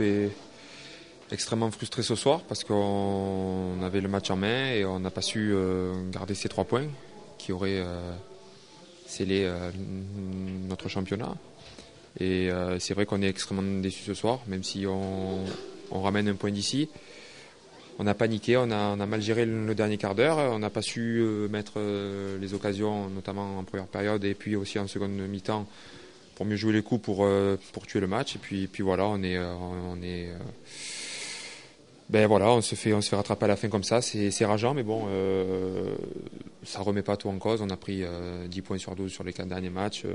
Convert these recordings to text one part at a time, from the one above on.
groupe est extrêmement frustré ce soir parce qu'on avait le match en main et on n'a pas su garder ces 3 points qui auraient scellé notre championnat. Et c'est vrai qu'on est extrêmement déçus ce soir, même si on ramène un point d'ici. On a paniqué, on a mal géré le dernier quart d'heure, on n'a pas su mettre les occasions, notamment en première période et puis aussi en seconde mi-temps, pour mieux jouer les coups pour tuer le match. Et puis voilà, on se fait rattraper à la fin comme ça, c'est rageant, mais bon, ça remet pas tout en cause. On a pris 10 points sur 12 sur les 4 derniers matchs.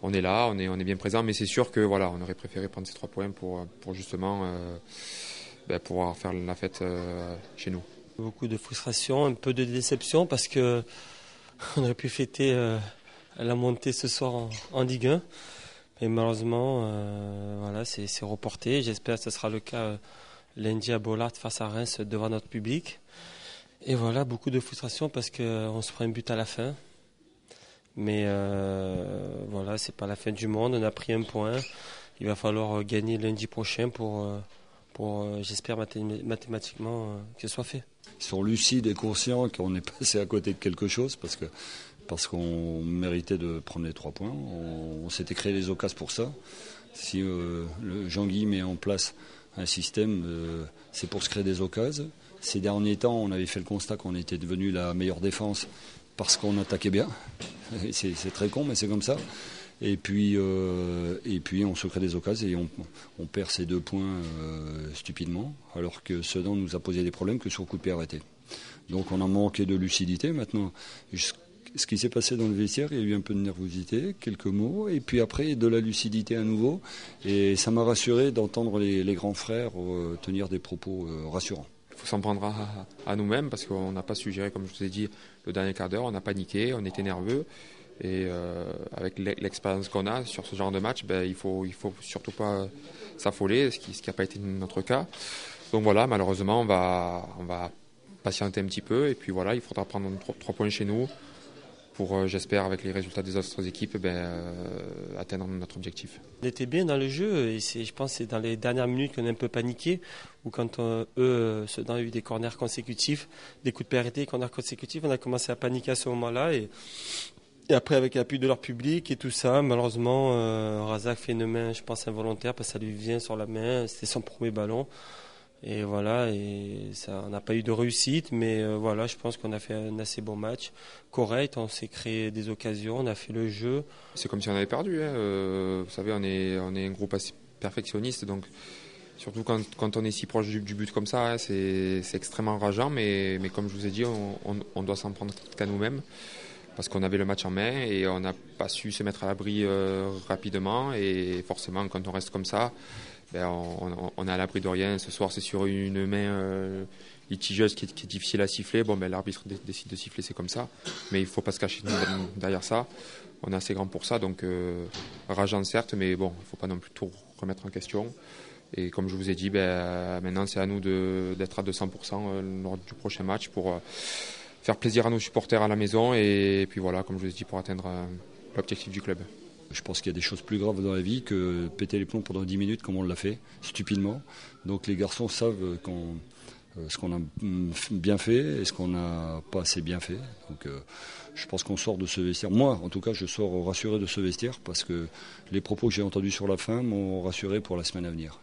On est là, on est bien présent, mais c'est sûr que voilà, on aurait préféré prendre ces 3 points pour justement pouvoir faire la fête chez nous. Beaucoup de frustration, un peu de déception parce que on aurait pu fêter la montée ce soir en Ligue 1. Mais malheureusement, voilà, c'est reporté. J'espère que ce sera le cas lundi à Bollaert face à Reims devant notre public. Et voilà, beaucoup de frustration parce qu'on se prend un but à la fin. Mais voilà, c'est pas la fin du monde. On a pris un point. Il va falloir gagner lundi prochain pour j'espère mathématiquement que ce soit fait. Ils sont lucides et conscients qu'on est passé à côté de quelque chose parce qu'on méritait de prendre les 3 points. On s'était créé les occasions pour ça. Si Jean-Guy met en place un système, c'est pour se créer des occasions. Ces derniers temps, on avait fait le constat qu'on était devenu la meilleure défense parce qu'on attaquait bien. C'est très con, mais c'est comme ça. Et puis on se crée des occasions et on perd ces 2 points stupidement, alors que Sedan nous a posé des problèmes que sur coup de pied arrêté. Donc on a manqué de lucidité. Maintenant, ce qui s'est passé dans le vestiaire, il y a eu un peu de nervosité, quelques mots, et puis après de la lucidité à nouveau. Et ça m'a rassuré d'entendre les grands frères tenir des propos rassurants. Il faut s'en prendre à nous-mêmes parce qu'on n'a pas su gérer, comme je vous ai dit, le dernier quart d'heure. On a paniqué, on était nerveux. Et avec l'expérience qu'on a sur ce genre de match, il faut surtout pas s'affoler, ce qui n'a pas été notre cas. Donc voilà, malheureusement, on va patienter un petit peu. Et puis voilà, il faudra prendre 3 points chez nous pour, j'espère, avec les résultats des autres équipes, atteindre notre objectif. On était bien dans le jeu et je pense que c'est dans les dernières minutes qu'on a un peu paniqué, ou quand Sedan a eu des corners consécutifs, des coups de pied arrêtés, des corners consécutifs, on a commencé à paniquer à ce moment-là. Et après, avec l'appui de leur public et tout ça, malheureusement, Razak fait une main, je pense, involontaire parce que ça lui vient sur la main. C'était son premier ballon. Et voilà, et ça, on n'a pas eu de réussite, mais voilà, je pense qu'on a fait un assez bon match. Correct, on s'est créé des occasions, on a fait le jeu. C'est comme si on avait perdu. Vous savez, on est un groupe assez perfectionniste, donc surtout quand on est si proche du but comme ça, c'est extrêmement rageant. Mais comme je vous ai dit, on doit s'en prendre qu'à nous-mêmes. Parce qu'on avait le match en main et on n'a pas su se mettre à l'abri rapidement. Et forcément, quand on reste comme ça, on est à l'abri de rien. Ce soir, c'est sur une main litigieuse qui est difficile à siffler. L'arbitre décide de siffler, c'est comme ça. Mais il ne faut pas se cacher derrière ça. On est assez grand pour ça, donc rageant certes, mais bon, il ne faut pas non plus tout remettre en question. Et comme je vous ai dit, maintenant, c'est à nous d'être à 200% lors du prochain match pour faire plaisir à nos supporters à la maison et puis voilà, comme je vous ai dit, pour atteindre l'objectif du club. Je pense qu'il y a des choses plus graves dans la vie que péter les plombs pendant 10 minutes comme on l'a fait, stupidement. Donc les garçons savent ce qu'on a bien fait et ce qu'on n'a pas assez bien fait. Donc je pense qu'on sort de ce vestiaire. Moi, en tout cas, je sors rassuré de ce vestiaire parce que les propos que j'ai entendus sur la fin m'ont rassuré pour la semaine à venir.